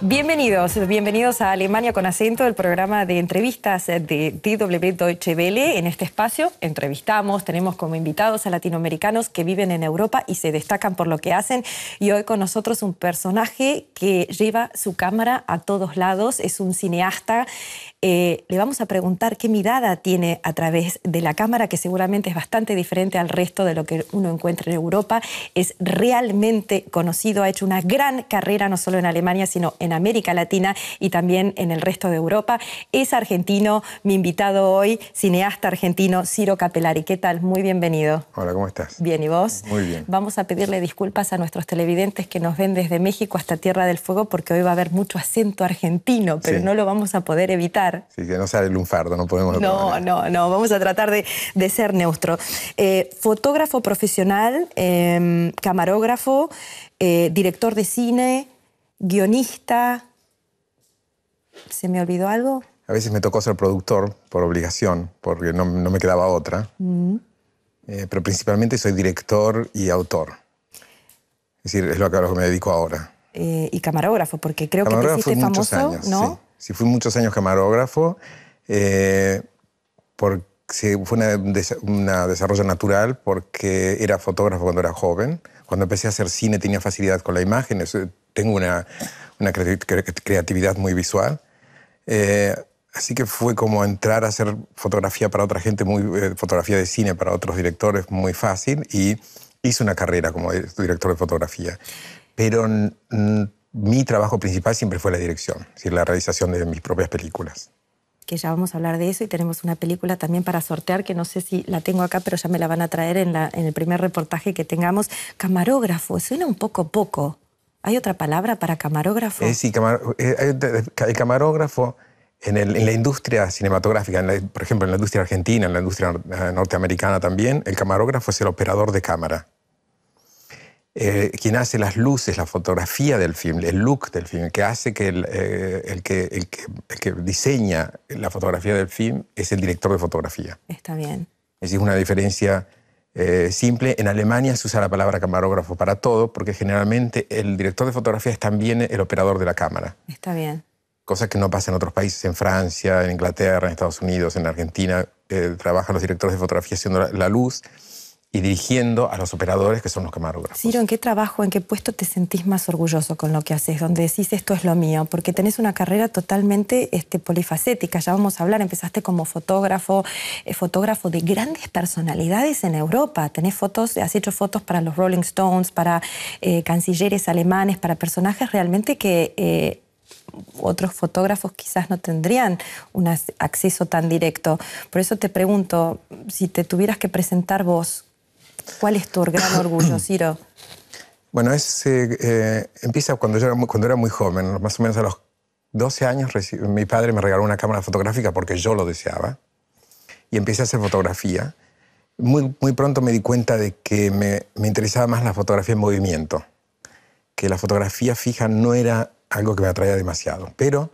Bienvenidos a Alemania con acento, el programa de entrevistas de DW Deutsche Welle. En este espacio entrevistamos, tenemos como invitados a latinoamericanos que viven en Europa y se destacan por lo que hacen. Y hoy con nosotros un personaje que lleva su cámara a todos lados, es un cineasta. Le vamos a preguntar qué mirada tiene a través de la cámara, que seguramente es bastante diferente al resto de lo que uno encuentra en Europa. Es realmente conocido, ha hecho una gran carrera no solo en Alemania, sino en América Latina y también en el resto de Europa. Es argentino, mi invitado hoy, cineasta argentino, Ciro Cappellari. ¿Qué tal? Muy bienvenido. Hola, ¿cómo estás? Bien, ¿y vos? Muy bien. Vamos a pedirle disculpas a nuestros televidentes que nos ven desde México hasta Tierra del Fuego, porque hoy va a haber mucho acento argentino, pero sí, no lo vamos a poder evitar. Sí, que no sale el lunfardo, no podemos... No, vamos a tratar de ser neutro. Fotógrafo profesional, camarógrafo, director de cine, guionista. ¿Se me olvidó algo? A veces me tocó ser productor por obligación, porque no me quedaba otra. Pero principalmente soy director y autor. Es decir, es lo que me dedico ahora. Y camarógrafo, porque creo que te hiciste famoso, años, ¿no? Sí, fui muchos años camarógrafo, porque fue un desarrollo natural, porque era fotógrafo cuando era joven. Cuando empecé a hacer cine tenía facilidad con la imagen, tengo una creatividad muy visual. Así que fue como entrar a hacer fotografía para otra gente, fotografía de cine para otros directores muy fácil, y hice una carrera como director de fotografía. Pero mi trabajo principal siempre fue la dirección, es decir, la realización de mis propias películas. Que ya vamos a hablar de eso, y tenemos una película también para sortear, que no sé si la tengo acá, pero ya me la van a traer en el primer reportaje que tengamos. Camarógrafo, suena un poco. ¿Hay otra palabra para camarógrafo? Sí, el camarógrafo en la industria cinematográfica, por ejemplo, en la industria argentina, en la industria norteamericana también, el camarógrafo es el operador de cámara. Quien hace las luces, la fotografía del film, el look del film, que hace que el que diseña la fotografía del film es el director de fotografía. Está bien. Es decir, una diferencia simple. En Alemania se usa la palabra camarógrafo para todo, porque generalmente el director de fotografía es también el operador de la cámara. Está bien. Cosa que no pasa en otros países, en Francia, en Inglaterra, en Estados Unidos, en Argentina. Trabajan los directores de fotografía haciendo la luz y dirigiendo a los operadores, que son los camarógrafos. Ciro, ¿en qué trabajo, en qué puesto te sentís más orgulloso con lo que haces? Donde decís, esto es lo mío, porque tenés una carrera totalmente polifacética. Ya vamos a hablar, empezaste como fotógrafo, fotógrafo de grandes personalidades en Europa. Tenés fotos, has hecho fotos para los Rolling Stones, para cancilleres alemanes, para personajes realmente que... otros fotógrafos quizás no tendrían un acceso tan directo. Por eso te pregunto, si te tuvieras que presentar vos, ¿cuál es tu gran orgullo, Ciro? Bueno, empieza cuando era muy joven, más o menos a los 12 años, mi padre me regaló una cámara fotográfica porque yo lo deseaba, y empecé a hacer fotografía. Muy pronto me di cuenta de que me interesaba más la fotografía en movimiento, que la fotografía fija no era algo que me atraía demasiado, pero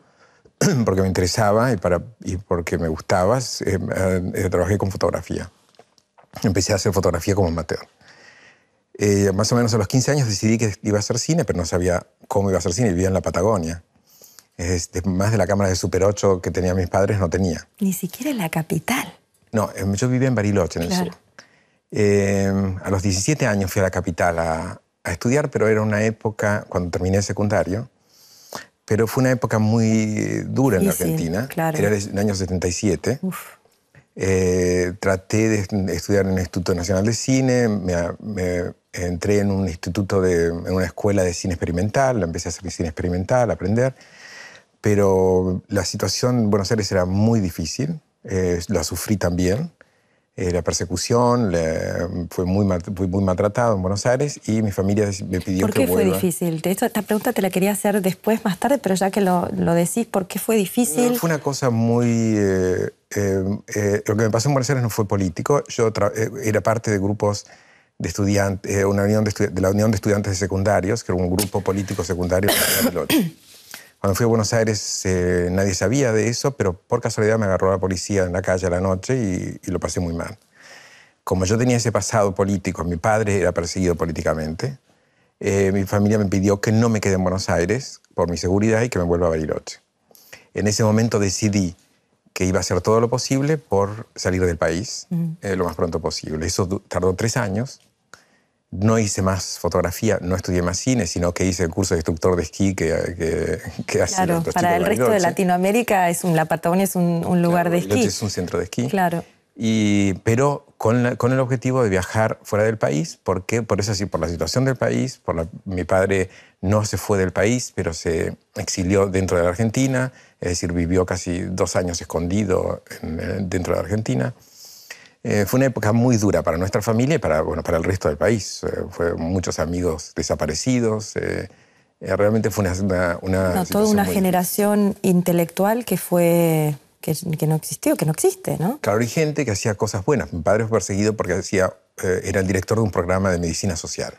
porque me interesaba y porque me gustaba, trabajé con fotografía. Empecé a hacer fotografía como amateur. Más o menos a los 15 años decidí que iba a hacer cine, pero no sabía cómo iba a hacer cine. Vivía en la Patagonia. Más de la cámara de Super 8 que tenían mis padres no tenía. Ni siquiera en la capital. No, yo vivía en Bariloche, en el sur. A los 17 años fui a la capital a estudiar, pero era una época, cuando terminé el secundario, pero fue una época muy dura en la Argentina. Claro. Era el año 77. Traté de estudiar en el Instituto Nacional de Cine, me entré en un en una escuela de cine experimental, empecé a hacer cine experimental, a aprender, pero la situación en Buenos Aires era muy difícil, la sufrí también. La persecución, fui muy maltratado en Buenos Aires, y mi familia me pidió que vuelva. ¿Por qué fue difícil? Esta pregunta te la quería hacer después, más tarde, pero ya que lo decís, ¿por qué fue difícil? Fue una cosa muy... lo que me pasó en Buenos Aires no fue político. Yo era parte de grupos de estudiantes, de la Unión de Estudiantes de Secundarios, que era un grupo político secundario de Bariloche. Cuando fui a Buenos Aires nadie sabía de eso, pero por casualidad me agarró la policía en la calle a la noche y lo pasé muy mal. Como yo tenía ese pasado político, mi padre era perseguido políticamente, mi familia me pidió que no me quede en Buenos Aires por mi seguridad y que me vuelva a Bariloche. En ese momento decidí que iba a hacer todo lo posible por salir del país lo más pronto posible. Eso tardó 3 años. No hice más fotografía, no estudié más cine, sino que hice el curso de instructor de esquí que hacen claro, los para el resto de Latinoamérica la Patagonia es un lugar de esquí. Bariloche es un centro de esquí. Claro. Pero con el objetivo de viajar fuera del país, porque por eso sí, por la situación del país, mi padre no se fue del país, pero se exilió dentro de la Argentina, es decir, vivió casi 2 años escondido dentro de la Argentina. Fue una época muy dura para nuestra familia y para el resto del país. Fue muchos amigos desaparecidos. Realmente fue una toda una generación intelectual que no existió, que no existe, ¿no? Claro, hay gente que hacía cosas buenas. Mi padre fue perseguido porque era el director de un programa de medicina social.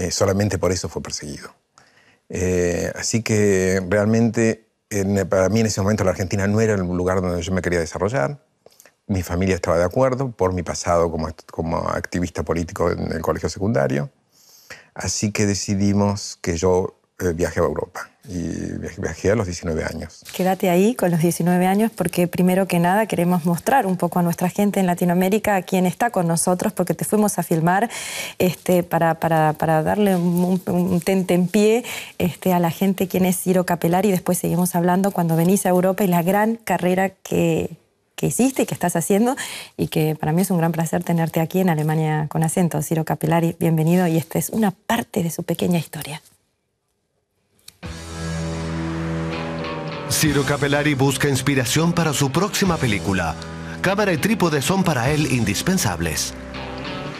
Solamente por eso fue perseguido. Así que realmente para mí en ese momento la Argentina no era el lugar donde yo me quería desarrollar. Mi familia estaba de acuerdo por mi pasado como activista político en el colegio secundario. Así que decidimos que yo viaje a Europa. Y viajé a los 19 años. Quédate ahí con los 19 años porque primero que nada queremos mostrar un poco a nuestra gente en Latinoamérica a quién está con nosotros, porque te fuimos a filmar para darle un tentempié a la gente quién es Ciro Capellari, y después seguimos hablando cuando venís a Europa y la gran carrera que hiciste y que estás haciendo, y que para mí es un gran placer tenerte aquí en Alemania con acento. Ciro Capellari, bienvenido, y esta es una parte de su pequeña historia. Ciro Capellari busca inspiración para su próxima película. Cámara y trípode son para él indispensables.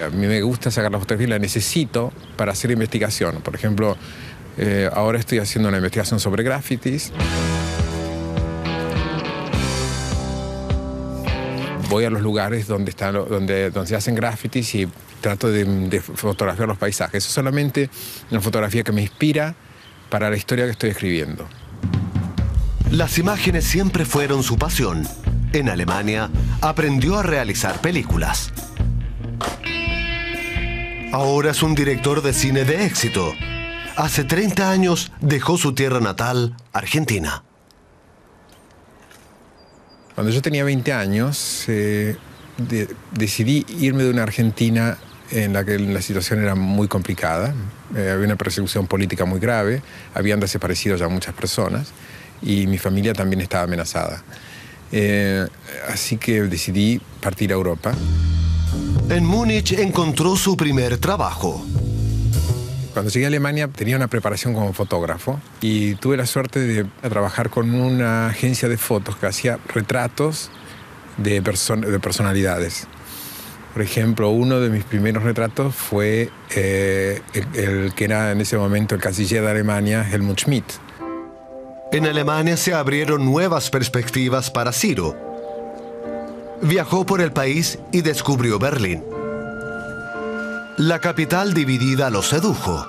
A mí me gusta sacar la fotografía y la necesito para hacer investigación. Por ejemplo, ahora estoy haciendo una investigación sobre grafitis. Voy a los lugares donde se hacen grafitis y trato de fotografiar los paisajes. Es solamente una fotografía que me inspira para la historia que estoy escribiendo. Las imágenes siempre fueron su pasión. En Alemania, aprendió a realizar películas. Ahora es un director de cine de éxito. Hace 30 años dejó su tierra natal, Argentina. Cuando yo tenía 20 años, decidí irme de una Argentina en la que la situación era muy complicada. Había una persecución política muy grave, habían desaparecido ya muchas personas y mi familia también estaba amenazada. Así que decidí partir a Europa. En Múnich encontró su primer trabajo. Cuando llegué a Alemania tenía una preparación como fotógrafo y tuve la suerte de trabajar con una agencia de fotos que hacía retratos de personalidades. Por ejemplo, uno de mis primeros retratos fue el que era en ese momento el canciller de Alemania, Helmut Schmidt. En Alemania se abrieron nuevas perspectivas para Ciro. Viajó por el país y descubrió Berlín. La capital dividida lo sedujo.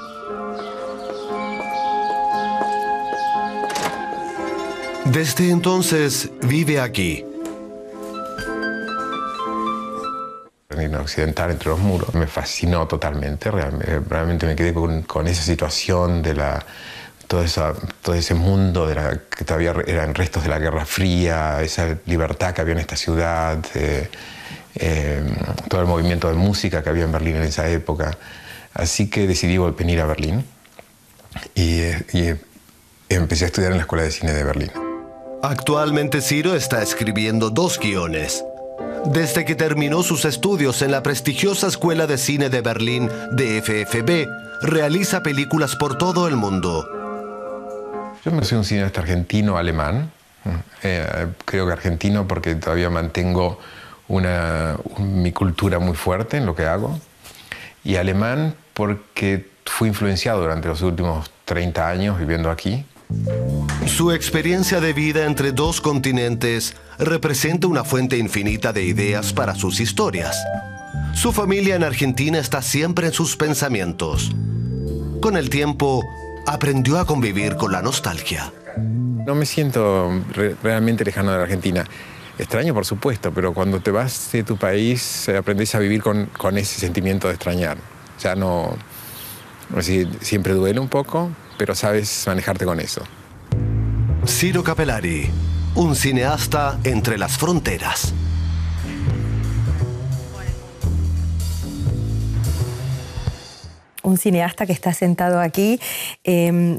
Desde entonces vive aquí. Berlín Occidental, entre los muros, me fascinó totalmente. Realmente me quedé con esa situación de todo ese mundo que todavía eran restos de la Guerra Fría, esa libertad que había en esta ciudad, todo el movimiento de música que había en Berlín en esa época. Así que decidí venir a Berlín y empecé a estudiar en la Escuela de Cine de Berlín. Actualmente Ciro está escribiendo 2 guiones. Desde que terminó sus estudios en la prestigiosa Escuela de Cine de Berlín, DFFB, realiza películas por todo el mundo. Yo soy un cineasta argentino-alemán. Creo que argentino porque todavía mantengo mi cultura muy fuerte en lo que hago. Y alemán porque fui influenciado durante los últimos 30 años viviendo aquí. Su experiencia de vida entre 2 continentes representa una fuente infinita de ideas para sus historias. Su familia en Argentina está siempre en sus pensamientos. Con el tiempo, aprendió a convivir con la nostalgia. No me siento realmente lejano de la Argentina. Extraño, por supuesto, pero cuando te vas de tu país aprendes a vivir con ese sentimiento de extrañar. Ya no Es decir, siempre duele un poco, pero sabes manejarte con eso. Ciro Cappellari, un cineasta entre las fronteras. Un cineasta que está sentado aquí.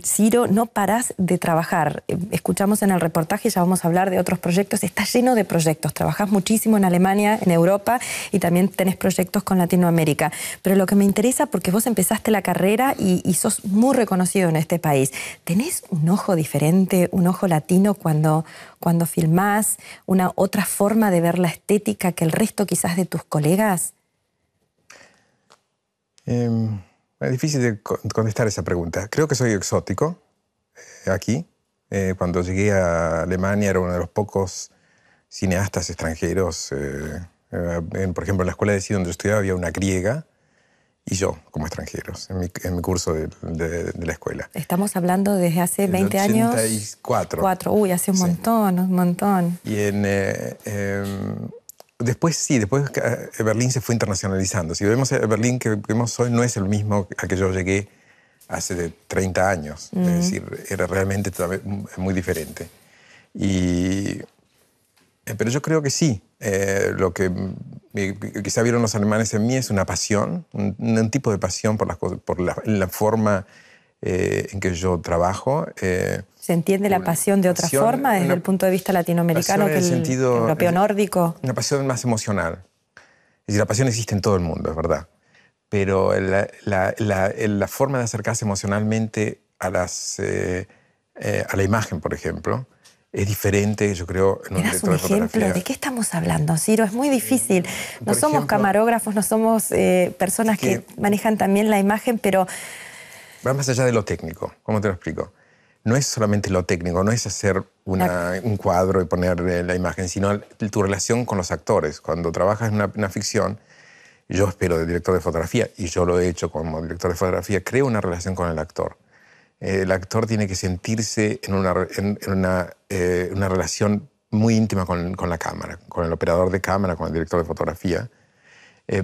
Ciro, no parás de trabajar. Escuchamos en el reportaje, ya vamos a hablar de otros proyectos. Está lleno de proyectos. Trabajás muchísimo en Alemania, en Europa, y también tenés proyectos con Latinoamérica. Pero lo que me interesa, porque vos empezaste la carrera y sos muy reconocido en este país. ¿Tenés un ojo diferente, un ojo latino cuando filmás? ¿Una otra forma de ver la estética que el resto quizás de tus colegas? Es difícil de contestar esa pregunta. Creo que soy exótico aquí. Cuando llegué a Alemania era uno de los pocos cineastas extranjeros. Por ejemplo, en la escuela de cine donde yo estudiaba había una griega y yo como extranjeros en mi curso de la escuela. Estamos hablando desde hace 20 años. 84. Uy, hace un montón, un montón. Y después Berlín se fue internacionalizando. Si vemos el Berlín que vemos hoy no es el mismo al que yo llegué hace 30 años. Es decir, era realmente muy diferente. Pero yo creo que sí. Lo que quizá vieron los alemanes en mí es una pasión, un tipo de pasión por las cosas, por la forma en que yo trabajo. ¿Se entiende la pasión de otra forma desde el punto de vista latinoamericano que el europeo nórdico? Una pasión más emocional. Es decir, la pasión existe en todo el mundo, es verdad. Pero la forma de acercarse emocionalmente a la imagen, por ejemplo, es diferente, yo creo, en un director de fotografía. ¿De qué estamos hablando, Ciro? Es muy difícil. No somos camarógrafos, no somos personas que manejan también la imagen, pero... Va más allá de lo técnico. ¿Cómo te lo explico? No es solamente lo técnico, no es hacer un cuadro y poner la imagen, sino tu relación con los actores. Cuando trabajas en una ficción, yo espero del director de fotografía, y yo lo he hecho como director de fotografía, creo una relación con el actor. El actor tiene que sentirse en una relación muy íntima con la cámara, con el operador de cámara, con el director de fotografía,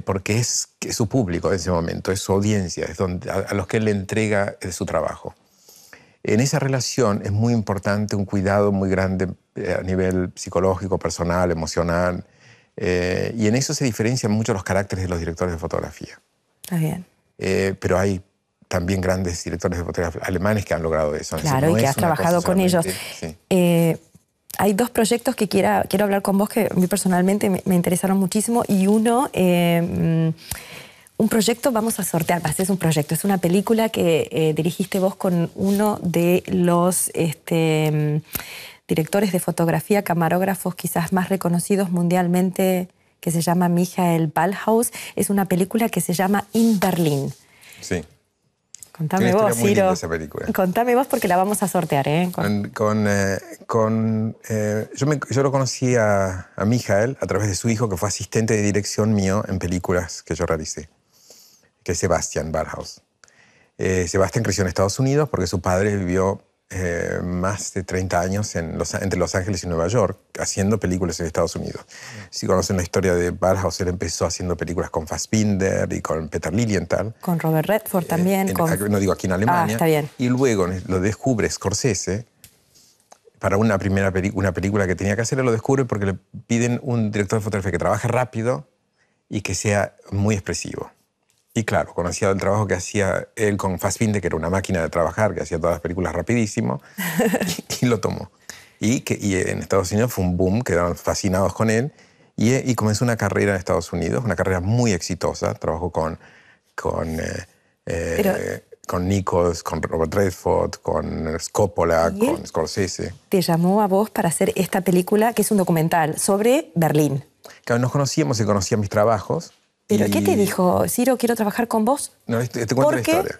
porque es su público en ese momento, es su audiencia, es a los que él le entrega su trabajo. En esa relación es muy importante un cuidado muy grande a nivel psicológico, personal, emocional, y en eso se diferencian mucho los caracteres de los directores de fotografía. Está bien. Pero hay también grandes directores de fotografía alemanes que han logrado eso. Claro, y que has trabajado con ellos. Sí. Hay dos proyectos que quiero hablar con vos que a mí personalmente me interesaron muchísimo, y uno... un proyecto, vamos a sortear, es un proyecto, es una película que dirigiste vos con uno de los directores de fotografía, camarógrafos quizás más reconocidos mundialmente, que se llama Michael Ballhaus. Es una película que se llama In Berlin. Sí. Contame vos, Ciro. Esa película. Contame vos porque la vamos a sortear, ¿eh? Yo lo conocí a Michael a través de su hijo, que fue asistente de dirección mío en películas que yo realicé, que es Sebastian Ballhaus. Sebastian creció en Estados Unidos porque su padre vivió más de 30 años entre Los Ángeles y Nueva York haciendo películas en Estados Unidos. Si conocen la historia de Ballhaus, él empezó haciendo películas con Fassbinder y con Peter Lilienthal. Con Robert Redford también. No digo aquí en Alemania. Está bien. Y luego lo descubre Scorsese para una película que tenía que hacer. Lo descubre porque le piden un director de fotografía que trabaje rápido y que sea muy expresivo. Y claro, conocía el trabajo que hacía él con Fassbinder, que era una máquina de trabajar, que hacía todas las películas rapidísimo, y lo tomó. Y en Estados Unidos fue un boom, quedaron fascinados con él, y comenzó una carrera en Estados Unidos, una carrera muy exitosa. Trabajó con Nichols, con Robert Redford, con Coppola, con Scorsese. Te llamó a vos para hacer esta película, que es un documental sobre Berlín. Claro, nos conocíamos y conocía mis trabajos. ¿Pero qué te dijo? Ciro, quiero trabajar con vos. No, te cuento la historia.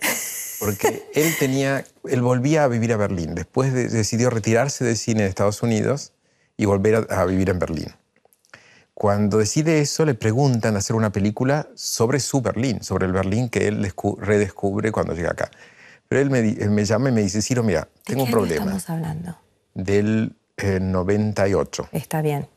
Porque él volvía a vivir a Berlín. Después decidió retirarse del cine de Estados Unidos y volver a vivir en Berlín. Cuando decide eso, le preguntan hacer una película sobre su Berlín, sobre el Berlín que él redescubre cuando llega acá. Pero él me llama y me dice, Ciro, mira, tengo un problema. ¿De qué estamos hablando? Del 98. Está bien.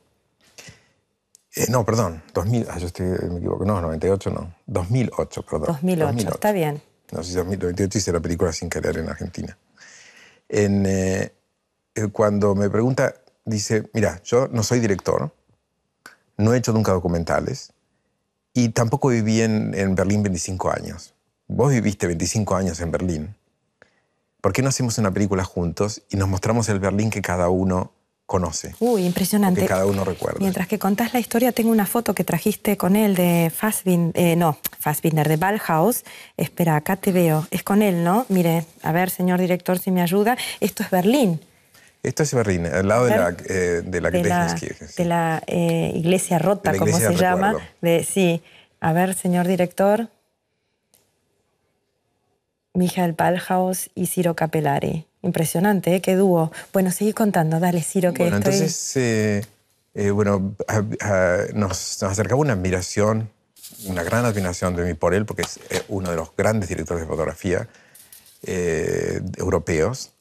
No, perdón, 2000, me equivoco, no, 98 no, 2008, perdón. 2008, está bien. no sé si 2028 hice la película Sin Querer en Argentina. Cuando me pregunta, dice, mira, yo no soy director, no he hecho nunca documentales y tampoco viví en Berlín 25 años. Vos viviste 25 años en Berlín. ¿Por qué no hacemos una película juntos y nos mostramos el Berlín que cada uno conoce? Uy, impresionante. Que cada uno recuerda. Mientras que contás la historia, tengo una foto que trajiste con él de Fassbinder, de Ballhaus. Espera, acá te veo. Es con él, ¿no? Mire, a ver, señor director, si me ayuda. Esto es Berlín. Esto es Berlín, al lado de la Gedächtniskirche. De la iglesia rota, como se llama. Sí. A ver, señor director. Michael Ballhaus y Ciro Capellari. Impresionante, ¿eh? Qué dúo. Bueno, seguí contando. Dale, Ciro, que bueno, entonces, nos acercaba una admiración, una gran admiración de mí por él, porque es uno de los grandes directores de fotografía europeos.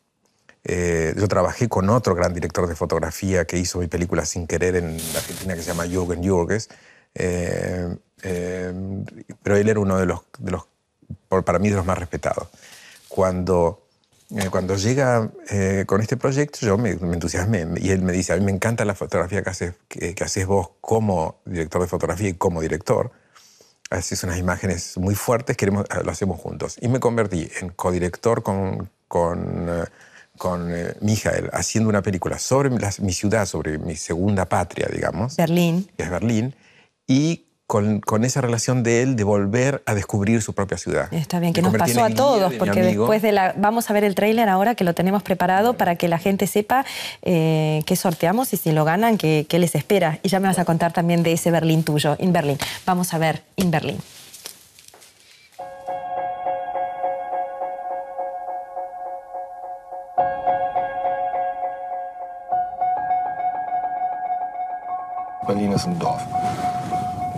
Yo trabajé con otro gran director de fotografía que hizo mi película Sin Querer en la Argentina, que se llama Jürgen Jürges. Pero él era uno de los para mí, de los más respetados. Cuando llega con este proyecto, yo me entusiasmé. Y él me dice, a mí me encanta la fotografía que haces vos como director de fotografía y como director. Haces unas imágenes muy fuertes, lo hacemos juntos. Y me convertí en codirector con Michael, haciendo una película sobre mi ciudad, sobre mi segunda patria, digamos. Berlín. Que es Berlín. Y con esa relación de él de volver a descubrir su propia ciudad. Está bien, que nos pasó a todos, porque después vamos a ver el tráiler ahora que lo tenemos preparado para que la gente sepa qué sorteamos y si lo ganan, qué les espera. Y ya me vas a contar también de ese Berlín tuyo, In Berlin. Vamos a ver In Berlin. Berlin ist ein Dorf.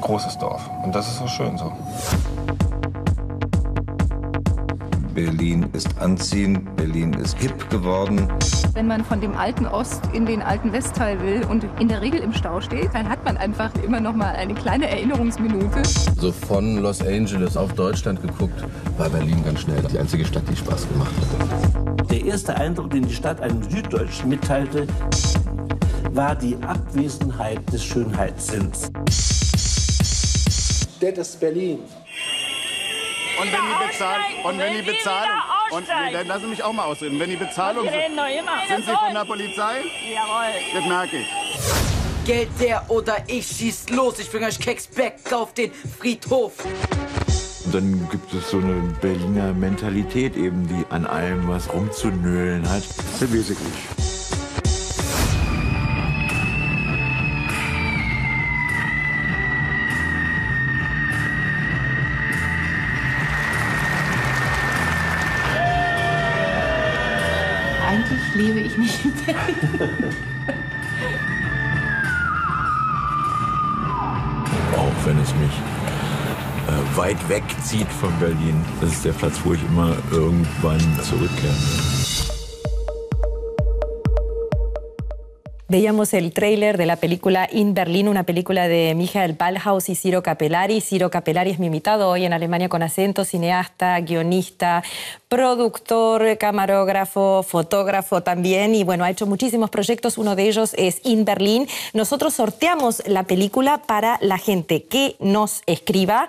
Großes Dorf. Und das ist auch schön so. Berlin ist anziehend, Berlin ist hip geworden. Wenn man von dem alten Ost in den alten Westteil will und in der Regel im Stau steht, dann hat man einfach immer noch mal eine kleine Erinnerungsminute. So von Los Angeles auf Deutschland geguckt, war Berlin ganz schnell die einzige Stadt, die Spaß gemacht hat. Der erste Eindruck, den die Stadt einem Süddeutschen mitteilte, war die Abwesenheit des Schönheitssinns. Das ist Berlin. Und wenn die Bezahlung, dann lassen Sie mich auch mal ausreden. Wenn die Bezahlung sind Sie von der Polizei? Jawohl. Das merke ich. Geld der oder ich schießt los. Ich bring euch Keks back auf den Friedhof. Und dann gibt es so eine Berliner Mentalität eben, die an allem was rumzunölen hat. Das weiß ich nicht. Eigentlich lebe ich nicht in Berlin. Auch wenn es mich weit wegzieht von Berlin. Das ist der Platz, wo ich immer irgendwann zurückkehre. Veíamos el tráiler de la película In Berlin, una película de Michael Ballhaus y Ciro Capellari. Ciro Capellari es mi invitado hoy en Alemania con acento, cineasta, guionista, productor, camarógrafo, fotógrafo también. Y bueno, ha hecho muchísimos proyectos, uno de ellos es In Berlin. Nosotros sorteamos la película para la gente que nos escriba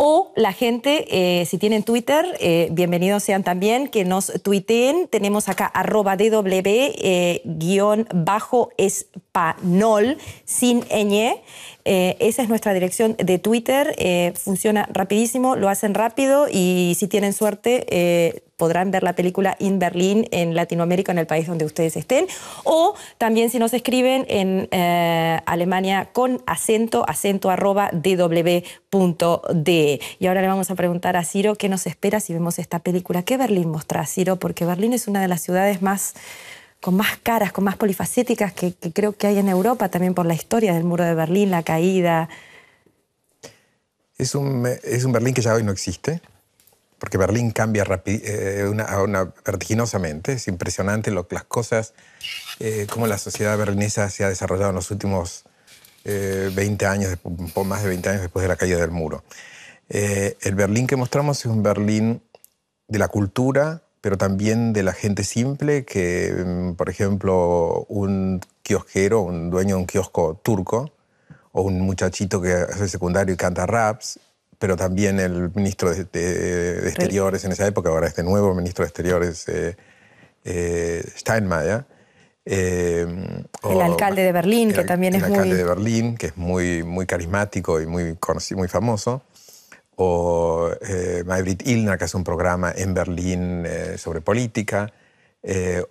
o la gente, si tienen Twitter, bienvenidos sean también, que nos tuiteen. Tenemos acá @dw_espanol sin ñ. Esa es nuestra dirección de Twitter. Funciona rapidísimo, lo hacen rápido y si tienen suerte podrán ver la película In Berlin en Latinoamérica, en el país donde ustedes estén. O también si nos escriben en Alemania con acento @dw.de. Y ahora le vamos a preguntar a Ciro qué nos espera si vemos esta película. ¿Qué Berlín mostrás, Ciro? Porque Berlín es una de las ciudades con más caras, con más polifacéticas que creo que hay en Europa, también por la historia del muro de Berlín, la caída. Es un Berlín que ya hoy no existe, porque Berlín cambia vertiginosamente. Es impresionante las cosas, cómo la sociedad berlinesa se ha desarrollado en los últimos 20 años, un poco más de 20 años después de la caída del muro. El Berlín que mostramos es un Berlín de la cultura, pero también de la gente simple, que, por ejemplo, un kiosquero, un dueño de un kiosco turco, o un muchachito que hace secundario y canta raps, pero también el ministro de Exteriores en esa época, ahora este nuevo ministro de Exteriores, Steinmeier. El alcalde de Berlín, que también es muy... El alcalde de Berlín, que es muy, muy carismático y muy conocido, muy famoso. O Maybrit Illner, que hace un programa en Berlín sobre política.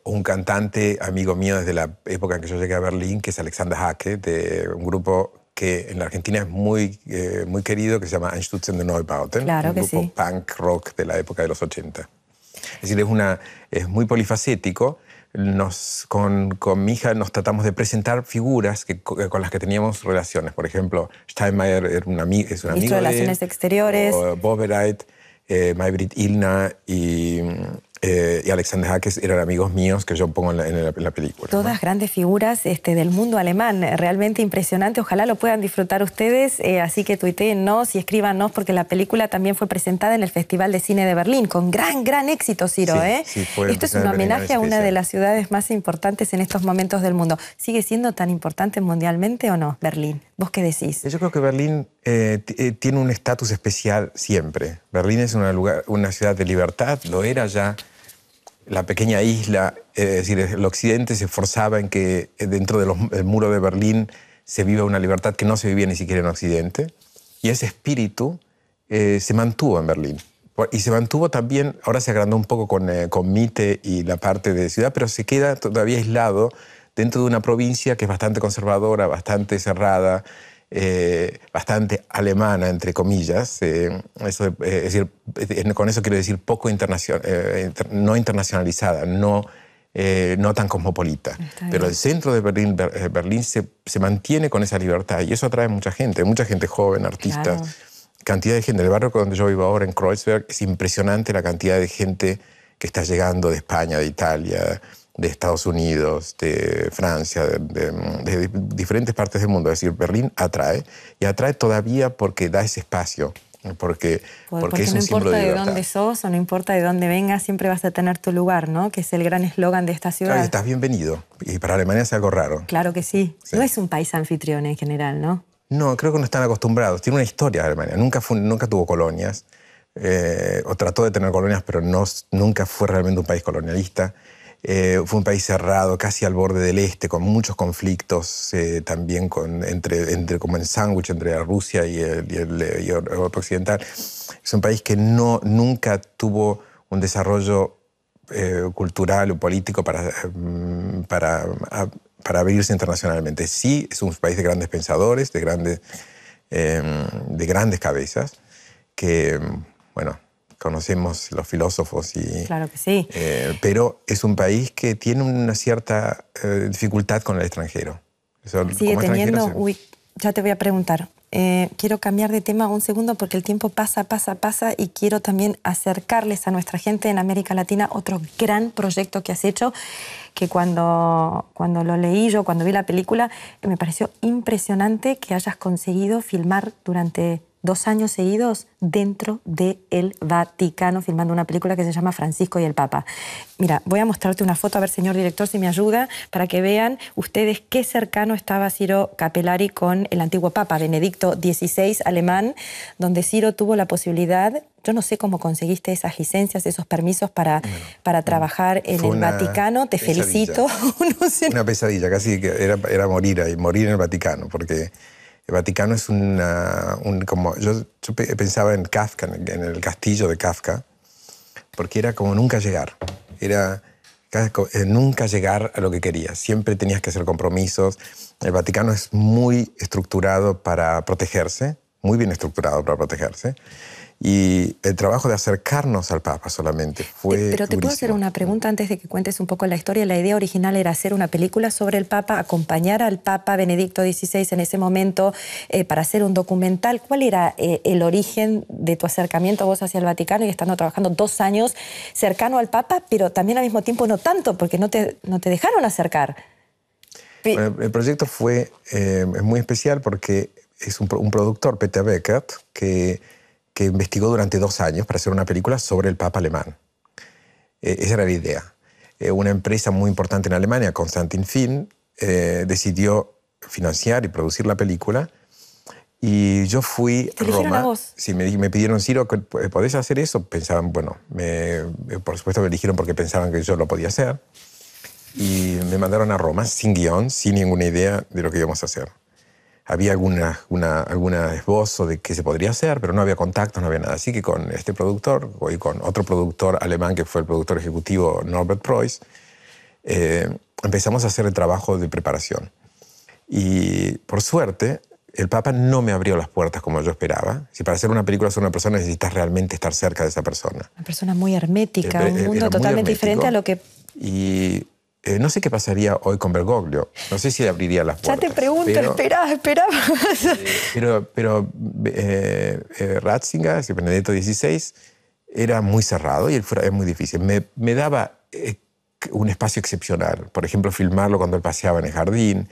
O un cantante amigo mío desde la época en que yo llegué a Berlín, que es Alexander Hake, de un grupo que en la Argentina es muy, muy querido, que se llama Einstürzende Neubauten, claro, un grupo punk rock de la época de los 80. Es decir, es muy polifacético. Con mi hija nos tratamos de presentar figuras con las que teníamos relaciones. Por ejemplo, Steinmeier es un amigo Ministro de Relaciones Exteriores. Bobereit, Maybrit Illner y Alexander Hake eran amigos míos que yo pongo en la película. Todas grandes figuras del mundo alemán, realmente impresionante. Ojalá lo puedan disfrutar ustedes, así que tuitéennos y escríbanos, porque la película también fue presentada en el Festival de Cine de Berlín, con gran éxito, Ciro. Sí, fue Esto es un homenaje a una de las ciudades más importantes en estos momentos del mundo. ¿Sigue siendo tan importante mundialmente o no, Berlín? ¿Vos qué decís? Yo creo que Berlín tiene un estatus especial siempre. Berlín es una ciudad de libertad, lo era ya. La pequeña isla, es decir, el occidente se esforzaba en que dentro del muro de Berlín se viva una libertad que no se vivía ni siquiera en Occidente. Y ese espíritu se mantuvo en Berlín. Y se mantuvo también, ahora se agrandó un poco con Mitte y la parte de ciudad, pero se queda todavía aislado dentro de una provincia que es bastante conservadora, bastante cerrada, bastante alemana, entre comillas. Es decir, con eso quiero decir poco no internacionalizada, no tan cosmopolita. Pero el centro de Berlín se mantiene con esa libertad y eso atrae mucha gente joven, artistas. Claro. Cantidad de gente. En el barrio donde yo vivo ahora, en Kreuzberg, es impresionante la cantidad de gente que está llegando de España, de Italia, de Estados Unidos, de Francia, de diferentes partes del mundo. Es decir, Berlín atrae, y atrae todavía porque da ese espacio, porque es un símbolo de libertad. No importa de dónde sos o no importa de dónde vengas, siempre vas a tener tu lugar, ¿no? Que es el gran eslogan de esta ciudad. Claro, estás bienvenido, y para Alemania es algo raro. Claro que sí. No es un país anfitrión en general, ¿no? No, creo que no están acostumbrados. Tiene una historia Alemania, nunca tuvo colonias, o trató de tener colonias, pero nunca fue realmente un país colonialista. Fue un país cerrado, casi al borde del este, con muchos conflictos, también como en sándwich entre Rusia y Europa Occidental. Es un país que nunca tuvo un desarrollo cultural o político para abrirse internacionalmente. Sí, es un país de grandes pensadores, de grandes cabezas, que, bueno, conocemos los filósofos y... Claro que sí. Pero es un país que tiene una cierta dificultad con el extranjero. Sigue teniendo... Uy, ya te voy a preguntar. Quiero cambiar de tema un segundo porque el tiempo pasa y quiero también acercarles a nuestra gente en América Latina otro gran proyecto que has hecho, que cuando lo leí yo, cuando vi la película, me pareció impresionante que hayas conseguido filmar durante 2 años seguidos dentro del Vaticano, filmando una película que se llama Francisco y el Papa. Mira, voy a mostrarte una foto, a ver, señor director, si me ayuda, para que vean ustedes qué cercano estaba Ciro Capellari con el antiguo Papa, Benedicto XVI, alemán, donde Ciro tuvo la posibilidad, yo no sé cómo conseguiste esas licencias, esos permisos para trabajar en el Vaticano, te felicito. No sé. Una pesadilla, casi que era morir en el Vaticano, porque... El Vaticano es como yo pensaba en Kafka, en el castillo de Kafka, porque era como nunca llegar. Era nunca llegar a lo que querías. Siempre tenías que hacer compromisos. El Vaticano es muy estructurado para protegerse, muy bien estructurado para protegerse. Y el trabajo de acercarnos al Papa solamente fue Pero te durísimo. puedo hacer una pregunta antes de que cuentes un poco la historia. La idea original era hacer una película sobre el Papa, acompañar al Papa Benedicto XVI en ese momento para hacer un documental. ¿Cuál era el origen de tu acercamiento vos hacia el Vaticano y estando trabajando 2 años cercano al Papa, pero también al mismo tiempo no tanto, porque no te dejaron acercar? Bueno, el proyecto es muy especial porque es un productor, Peter Beckert, que investigó durante 2 años para hacer una película sobre el Papa alemán. Esa era la idea. Una empresa muy importante en Alemania, Constantin Film, decidió financiar y producir la película. Y yo fui a Roma. ¿A vos? Sí, me pidieron, Ciro, ¿podés hacer eso? Pensaban, bueno, por supuesto me eligieron porque pensaban que yo lo podía hacer. Y me mandaron a Roma sin guión, sin ninguna idea de lo que íbamos a hacer. Había alguna esbozo de qué se podría hacer, pero no había contactos, no había nada. Así que con este productor y con otro productor alemán que fue el productor ejecutivo Norbert Preuss, empezamos a hacer el trabajo de preparación. Y por suerte, el Papa no me abrió las puertas como yo esperaba. Si para hacer una película sobre una persona necesitas realmente estar cerca de esa persona. Una persona muy hermética, un mundo totalmente diferente a lo que... Y no sé qué pasaría hoy con Bergoglio. No sé si le abriría las puertas. Ya te pregunto, esperaba. Pero Ratzinger, el Benedetto XVI, era muy cerrado y él es muy difícil. Me daba un espacio excepcional. Por ejemplo, filmarlo cuando él paseaba en el jardín,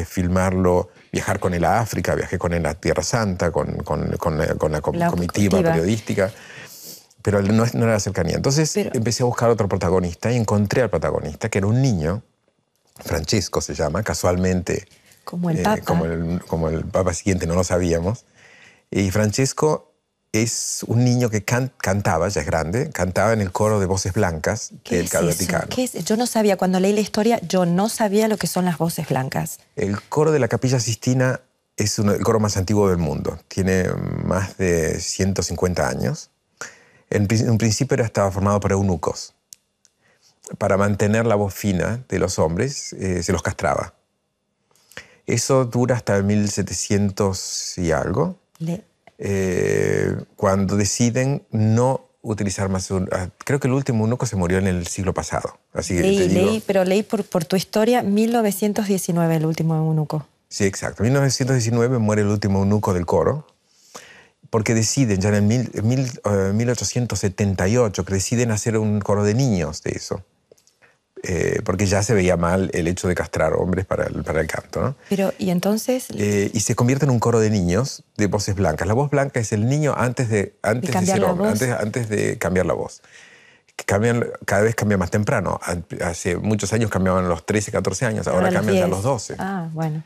filmarlo, viajar con él a África, viajé con él a Tierra Santa, con la comitiva periodística. Pero no era la cercanía. Entonces empecé a buscar otro protagonista y encontré al protagonista, que era un niño, Francesco se llama, casualmente. Como el Papa. Como el Papa siguiente, no lo sabíamos. Y Francesco es un niño que cantaba, ya es grande, cantaba en el coro de voces blancas del Vaticano. ¿Qué es? Yo no sabía, cuando leí la historia, yo no sabía lo que son las voces blancas. El coro de la Capilla Sistina es el coro más antiguo del mundo. Tiene más de 150 años. En un principio estaba formado por eunucos. Para mantener la voz fina de los hombres, se los castraba. Eso dura hasta el 1700 y algo, cuando deciden no utilizar más... Creo que el último eunuco se murió en el siglo pasado. Así que leí por tu historia, 1919 el último eunuco. Sí, exacto. En 1919 muere el último eunuco del coro, porque deciden, ya en 1878, que deciden hacer un coro de niños de eso. Porque ya se veía mal el hecho de castrar hombres para el canto, ¿no? Pero, ¿y entonces? Y se convierte en un coro de niños de voces blancas. La voz blanca es el niño antes de ser hombre, antes de cambiar la voz. Cada vez cambia más temprano. Hace muchos años cambiaban a los 13, 14 años, ahora cambian ya a los 12. Ah, bueno.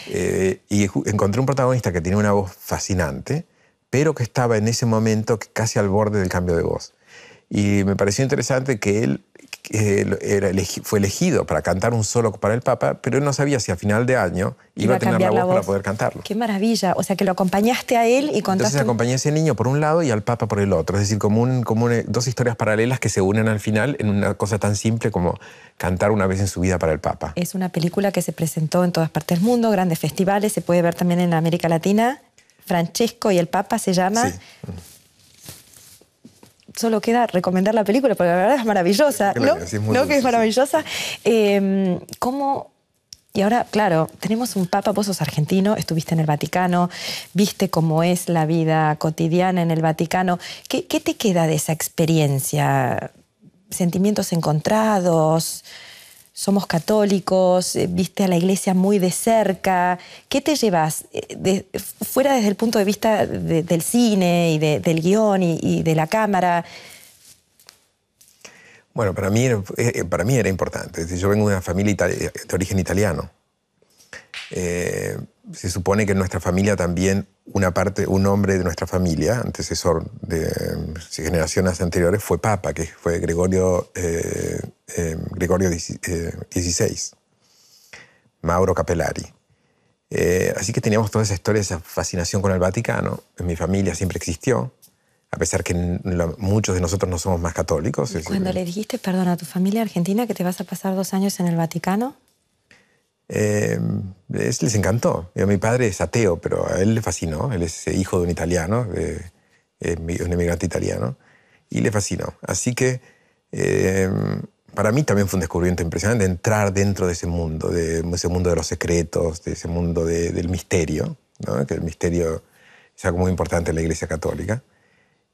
Y encontré un protagonista que tiene una voz fascinante, pero que estaba en ese momento casi al borde del cambio de voz. Y me pareció interesante que él fue elegido para cantar un solo para el Papa, pero él no sabía si a final de año iba a tener la voz para poder cantarlo. ¡Qué maravilla! O sea, que lo acompañaste a él y contaste... Entonces acompañé a ese niño por un lado y al Papa por el otro. Es decir, como dos historias paralelas que se unen al final en una cosa tan simple como cantar una vez en su vida para el Papa. Es una película que se presentó en todas partes del mundo, grandes festivales, se puede ver también en América Latina. Francesco y el Papa se llama... Sí. Solo queda recomendar la película, porque la verdad es maravillosa. ¿No? Que es maravillosa. ¿Cómo? Y ahora, claro, tenemos un Papa, vos sos argentino, estuviste en el Vaticano, viste cómo es la vida cotidiana en el Vaticano. ¿Qué te queda de esa experiencia? ¿Sentimientos encontrados? Somos católicos, viste a la iglesia muy de cerca. ¿Qué te llevas fuera desde el punto de vista del cine y del guión y de la cámara? Bueno, para mí era importante. Yo vengo de una familia de origen italiano. Se supone que en nuestra familia también un hombre de nuestra familia, antecesor de generaciones anteriores, fue Papa, que fue Gregorio XVI, Mauro Capellari. Así que teníamos toda esa historia, esa fascinación con el Vaticano. En mi familia siempre existió, a pesar que muchos de nosotros no somos más católicos. Cuando le dijiste, perdón, a tu familia argentina que te vas a pasar 2 años en el Vaticano... les encantó. Mi padre es ateo, pero a él le fascinó. Él es hijo de un italiano, un emigrante italiano, y le fascinó. Así que para mí también fue un descubrimiento impresionante entrar dentro de ese mundo de los secretos, de ese mundo del misterio, ¿no? Que el misterio es algo muy importante en la Iglesia Católica.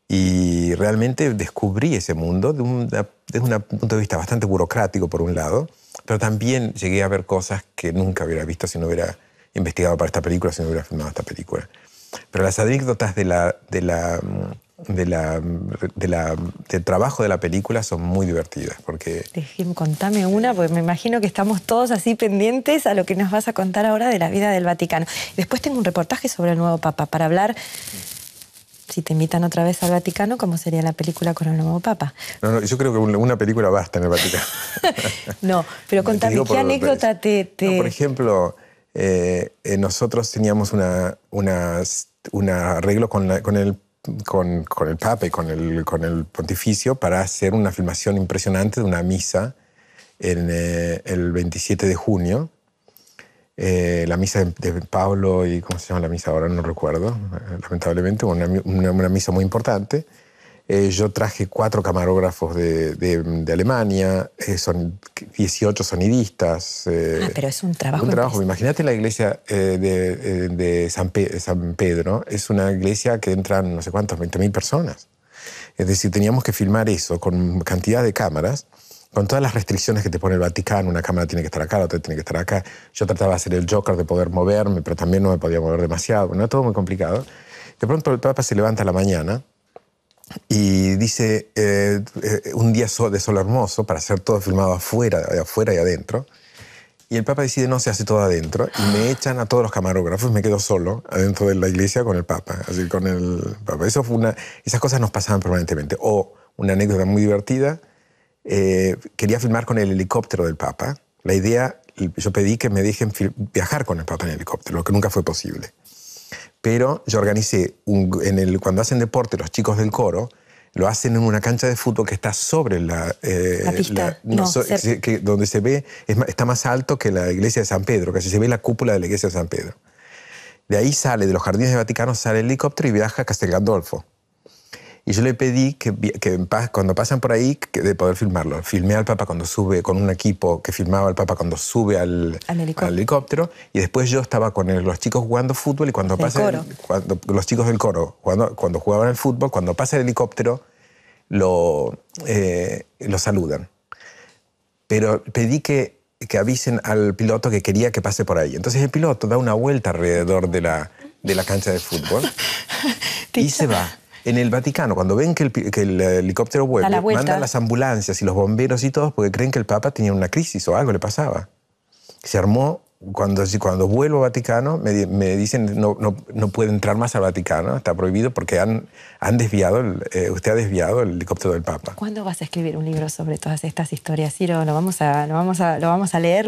Y realmente descubrí ese mundo desde un punto de vista bastante burocrático, por un lado, pero también llegué a ver cosas que nunca hubiera visto si no hubiera investigado para esta película, si no hubiera filmado esta película. Pero las anécdotas de del trabajo de la película son muy divertidas. Porque... Contame una, porque me imagino que estamos todos así pendientes a lo que nos vas a contar ahora de la vida del Vaticano. Después tengo un reportaje sobre el nuevo Papa para hablar... Si te invitan otra vez al Vaticano, ¿cómo sería la película con el nuevo Papa? No, yo creo que una película basta en el Vaticano. No, pero contame, ¿qué anécdota te...? No, por ejemplo, nosotros teníamos un arreglo con el Papa y con el Pontificio para hacer una filmación impresionante de una misa el 27 de junio. La misa de Pablo y... ¿Cómo se llama la misa ahora? No recuerdo, lamentablemente. Una misa muy importante. Yo traje 4 camarógrafos de Alemania, son 18 sonidistas. Pero es un trabajo. Un trabajo. Imagínate la iglesia de San Pedro. Es una iglesia que entran no sé cuántos, 20.000 personas. Es decir, teníamos que filmar eso con cantidad de cámaras, con todas las restricciones que te pone el Vaticano. Una cámara tiene que estar acá, la otra tiene que estar acá. Yo trataba de hacer el Joker, de poder moverme, pero también no me podía mover demasiado. Bueno, todo muy complicado. De pronto el Papa se levanta a la mañana y dice un día de sol hermoso para hacer todo filmado afuera y adentro. Y el Papa decide no, se hace todo adentro y me echan a todos los camarógrafos. Me quedo solo adentro de la iglesia con el Papa, así con el Papa. Esas cosas nos pasaban permanentemente. O una anécdota muy divertida. Quería filmar con el helicóptero del Papa. La idea, yo pedí que me dejen viajar con el Papa en helicóptero, lo que nunca fue posible. Pero yo organicé, cuando hacen deporte los chicos del coro, lo hacen en una cancha de fútbol que está sobre la pista. Donde se ve, está más alto que la iglesia de San Pedro, casi se ve la cúpula de la iglesia de San Pedro. De ahí de los jardines del Vaticano sale el helicóptero y viaja a Castel Gandolfo. Y yo le pedí que cuando pasan por ahí, de poder filmarlo. Filmé al Papa cuando sube, con un equipo que filmaba al Papa cuando sube al helicóptero. Y después yo estaba con los chicos jugando fútbol y cuando los chicos del coro, cuando jugaban al fútbol, cuando pasa el helicóptero, lo saludan. Pero pedí que avisen al piloto que quería que pase por ahí. Entonces el piloto da una vuelta alrededor de la cancha de fútbol y se va. En el Vaticano, cuando ven que el helicóptero vuelve, mandan las ambulancias y los bomberos y todos porque creen que el Papa tenía una crisis o algo le pasaba. Se armó, cuando vuelvo al Vaticano, me dicen no puede entrar más al Vaticano, está prohibido porque usted ha desviado el helicóptero del Papa. ¿Cuándo vas a escribir un libro sobre todas estas historias, Ciro? Lo vamos a leer,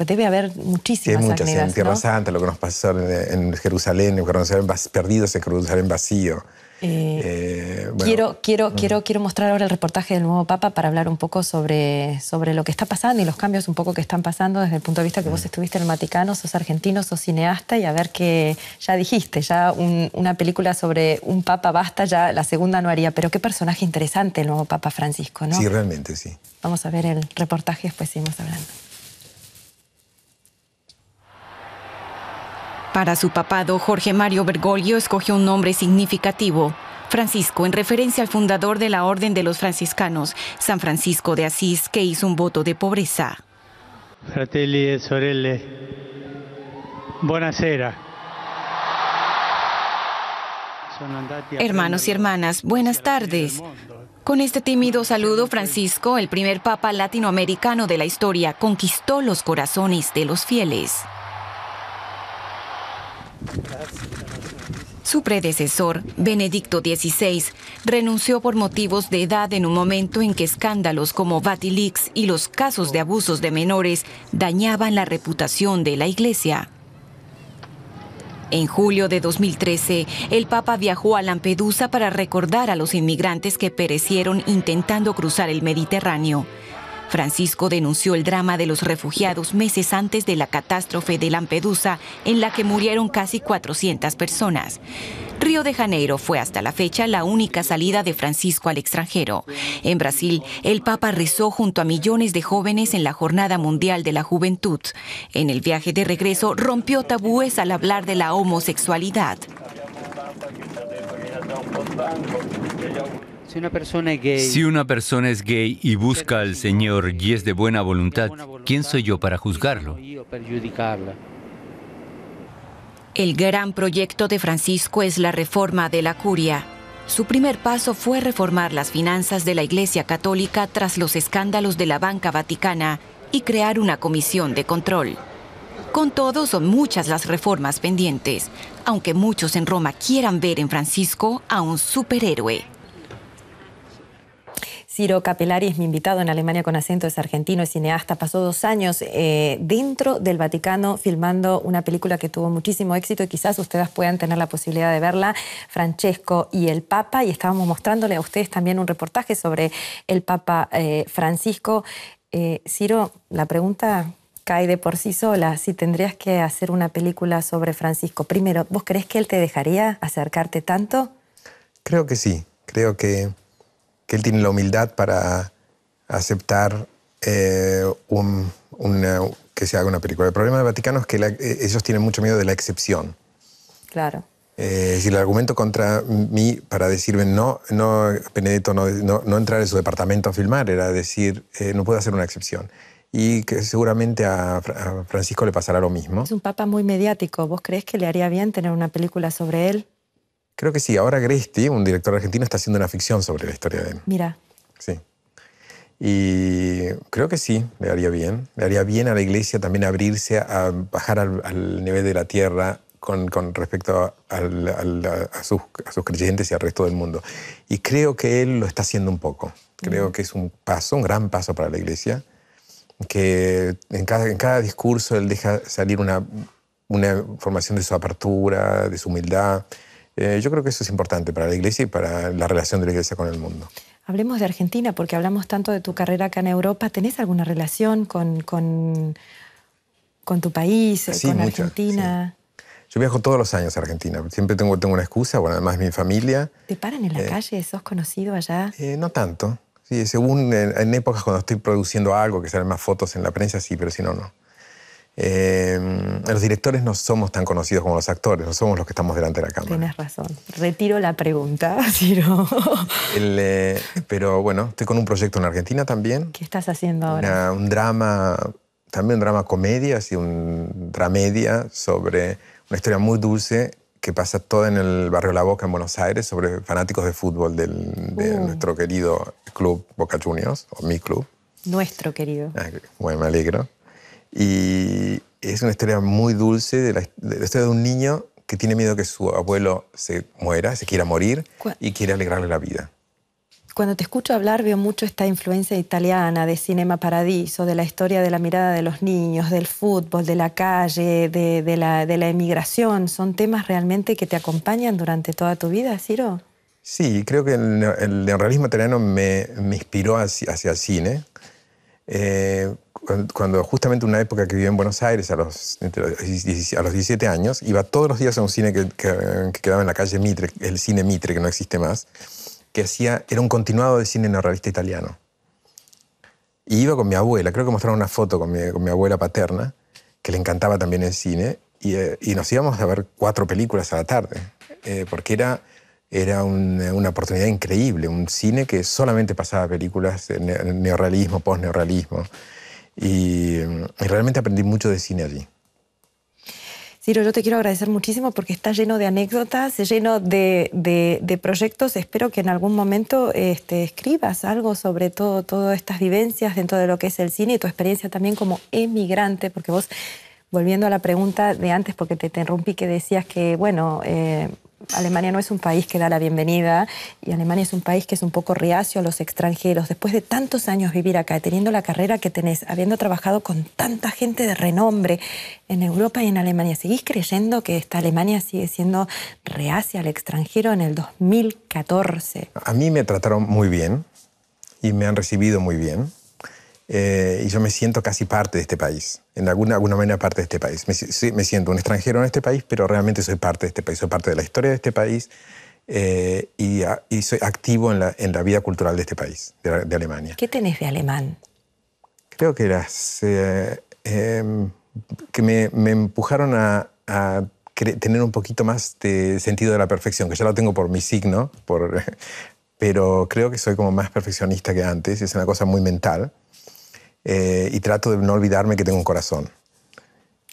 debe haber muchísimas anécdotas. Hay muchas, en Tierra ¿no? Santa, lo que nos pasó en Jerusalén, perdidos en Jerusalén vacío. Quiero mostrar ahora el reportaje del nuevo Papa para hablar un poco sobre lo que está pasando y los cambios un poco que están pasando desde el punto de vista que vos estuviste en el Vaticano, sos argentino, sos cineasta y a ver qué ya dijiste, una película sobre un Papa basta, ya la segunda no haría, pero qué personaje interesante el nuevo Papa Francisco, ¿no? Sí, realmente, sí. Vamos a ver el reportaje y después seguimos hablando. Para su papado, Jorge Mario Bergoglio escogió un nombre significativo, Francisco, en referencia al fundador de la Orden de los Franciscanos, San Francisco de Asís, que hizo un voto de pobreza. Fratelli e sorelle, buonasera. Hermanos y hermanas, buenas tardes. Con este tímido saludo, Francisco, el primer papa latinoamericano de la historia, conquistó los corazones de los fieles. Su predecesor, Benedicto XVI, renunció por motivos de edad en un momento en que escándalos como Vatilix y los casos de abusos de menores dañaban la reputación de la Iglesia. En julio de 2013, el Papa viajó a Lampedusa para recordar a los inmigrantes que perecieron intentando cruzar el Mediterráneo. Francisco denunció el drama de los refugiados meses antes de la catástrofe de Lampedusa, en la que murieron casi 400 personas. Río de Janeiro fue hasta la fecha la única salida de Francisco al extranjero. En Brasil, el Papa rezó junto a millones de jóvenes en la Jornada Mundial de la Juventud. En el viaje de regreso, rompió tabúes al hablar de la homosexualidad. Si una persona es gay y busca al Señor y es de buena voluntad, ¿quién soy yo para juzgarlo? El gran proyecto de Francisco es la reforma de la curia. Su primer paso fue reformar las finanzas de la Iglesia Católica tras los escándalos de la banca vaticana y crear una comisión de control. Con todo, son muchas las reformas pendientes, aunque muchos en Roma quieran ver en Francisco a un superhéroe. Ciro Capellari es mi invitado en Alemania con acento, es argentino, es cineasta, pasó 2 años dentro del Vaticano filmando una película que tuvo muchísimo éxito y quizás ustedes puedan tener la posibilidad de verla, Francesco y el Papa, y estábamos mostrándole a ustedes también un reportaje sobre el Papa Francisco. Ciro, la pregunta cae de por sí sola, si tendrías que hacer una película sobre Francisco. Primero, ¿vos crees que él te dejaría acercarte tanto? Creo que sí, creo que él tiene la humildad para aceptar que se haga una película. El problema del Vaticano es que ellos tienen mucho miedo de la excepción. Claro. Es decir, el argumento contra mí para decirme no, Benedetto, no entrar en su departamento a filmar, era decir, no puedo hacer una excepción. Y que seguramente a Francisco le pasará lo mismo. Es un papa muy mediático. ¿Vos crees que le haría bien tener una película sobre él? Creo que sí. Ahora Gresti, un director argentino, está haciendo una ficción sobre la historia de él. Mira. Sí. Y creo que sí, le haría bien. Le haría bien a la Iglesia también abrirse a bajar al nivel de la tierra con respecto a sus creyentes y al resto del mundo. Y creo que él lo está haciendo un poco. Creo que es un gran paso para la Iglesia, que en cada discurso él deja salir una información de su apertura, de su humildad. Yo creo que eso es importante para la Iglesia y para la relación de la Iglesia con el mundo. Hablemos de Argentina, porque hablamos tanto de tu carrera acá en Europa. ¿Tenés alguna relación con tu país, sí, con mucha, Argentina? Sí. Yo viajo todos los años a Argentina. Siempre tengo una excusa, bueno, además mi familia. ¿Te paran en la calle? ¿Sos conocido allá? No tanto. Sí, según en épocas cuando estoy produciendo algo, que salen más fotos en la prensa, sí, pero si no, no. Los directores no somos tan conocidos como los actores, no somos los que estamos delante de la cámara. Tenés razón. Retiro la pregunta, Ciro. Pero bueno, estoy con un proyecto en Argentina también. ¿Qué estás haciendo ahora? Un drama, también un drama comedia, así un dramedia sobre una historia muy dulce que pasa toda en el barrio La Boca en Buenos Aires, sobre fanáticos de fútbol de nuestro querido club Boca Juniors, o mi club. Nuestro querido. Bueno, me alegro. Y es una historia muy dulce de la historia de un niño que tiene miedo que su abuelo se muera, se quiera morir y quiere alegrarle la vida. Cuando te escucho hablar veo mucho esta influencia italiana de Cinema Paradiso, de la historia de la mirada de los niños, del fútbol, de la calle, de la emigración. ¿Son temas realmente que te acompañan durante toda tu vida, Ciro? Sí, creo que el neorrealismo italiano me inspiró hacia el cine. Cuando justamente una época que viví en Buenos Aires, a los 17 años, iba todos los días a un cine que quedaba en la calle Mitre, el cine Mitre, que no existe más, que era un continuado de cine neorrealista italiano. Y iba con mi abuela, creo que mostraron una foto con mi abuela paterna, que le encantaba también el cine, y nos íbamos a ver 4 películas a la tarde, porque era una oportunidad increíble, un cine que solamente pasaba películas de neorrealismo, post-neorrealismo, y realmente aprendí mucho de cine allí. Ciro, yo te quiero agradecer muchísimo porque está lleno de anécdotas, lleno de proyectos. Espero que en algún momento escribas algo sobre todas estas vivencias dentro de lo que es el cine y tu experiencia también como emigrante, porque vos, volviendo a la pregunta de antes, porque te interrumpí, que decías que, bueno, Alemania no es un país que da la bienvenida y Alemania es un país que es un poco reacio a los extranjeros. Después de tantos años vivir acá, teniendo la carrera que tenés, habiendo trabajado con tanta gente de renombre en Europa y en Alemania, ¿seguís creyendo que esta Alemania sigue siendo reacia al extranjero en el 2014? A mí me trataron muy bien y me han recibido muy bien. Y yo me siento casi parte de este país, en alguna manera parte de este país. Me siento un extranjero en este país, pero realmente soy parte de este país, soy parte de la historia de este país y soy activo en la vida cultural de este país, de Alemania. ¿Qué tenés de alemán? Creo que que me empujaron a tener un poquito más de sentido de la perfección, que ya lo tengo por mi signo, pero creo que soy como más perfeccionista que antes, es una cosa muy mental. Y trato de no olvidarme que tengo un corazón.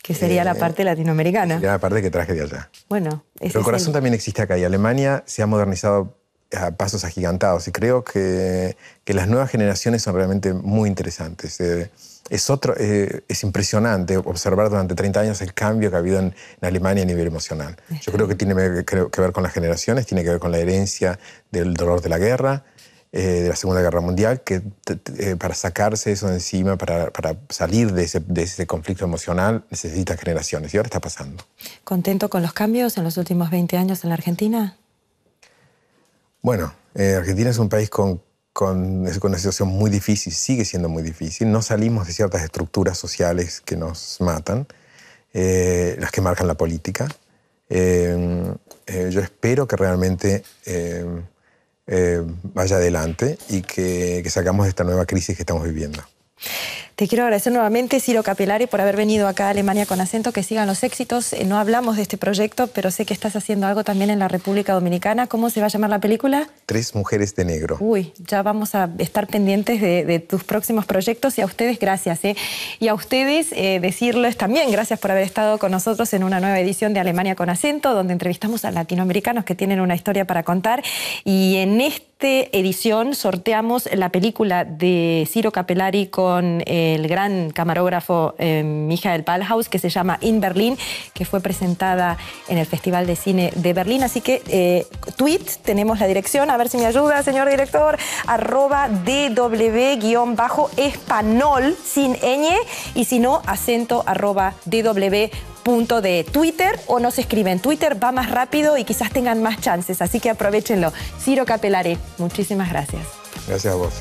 Que sería la parte latinoamericana. Sería la parte que traje de allá. Bueno, pero el corazón también existe acá y Alemania se ha modernizado a pasos agigantados y creo que las nuevas generaciones son realmente muy interesantes. Es impresionante observar durante 30 años el cambio que ha habido en Alemania a nivel emocional. Yo creo que tiene que ver con las generaciones, tiene que ver con la herencia del dolor de la guerra, de la Segunda Guerra Mundial, que para sacarse eso de encima, para salir de ese conflicto emocional, necesitan generaciones. Y ahora está pasando. ¿Contento con los cambios en los últimos 20 años en la Argentina? Bueno, Argentina es un país con una situación muy difícil, sigue siendo muy difícil. No salimos de ciertas estructuras sociales que nos matan, las que marcan la política. Yo espero que realmente vaya adelante y que salgamos de esta nueva crisis que estamos viviendo. Te quiero agradecer nuevamente, Ciro Capellari, por haber venido acá a Alemania con Acento. Que sigan los éxitos. No hablamos de este proyecto, pero sé que estás haciendo algo también en la República Dominicana. ¿Cómo se va a llamar la película? 3 mujeres de negro. Uy, ya vamos a estar pendientes de tus próximos proyectos. Y a ustedes, gracias. Y a ustedes, decirles también gracias por haber estado con nosotros en una nueva edición de Alemania con Acento, donde entrevistamos a latinoamericanos que tienen una historia para contar. Y en esta edición sorteamos la película de Ciro Capellari con el gran camarógrafo Michael Ballhaus, que se llama In Berlin, que fue presentada en el Festival de Cine de Berlín. Así que tweet, tenemos la dirección, a ver si me ayuda, señor director, @dw_espanol sin ñ, y si no, acento @dw.de Twitter, o nos escriben. Twitter va más rápido y quizás tengan más chances, así que aprovechenlo. Ciro Capellari, muchísimas gracias. Gracias a vos.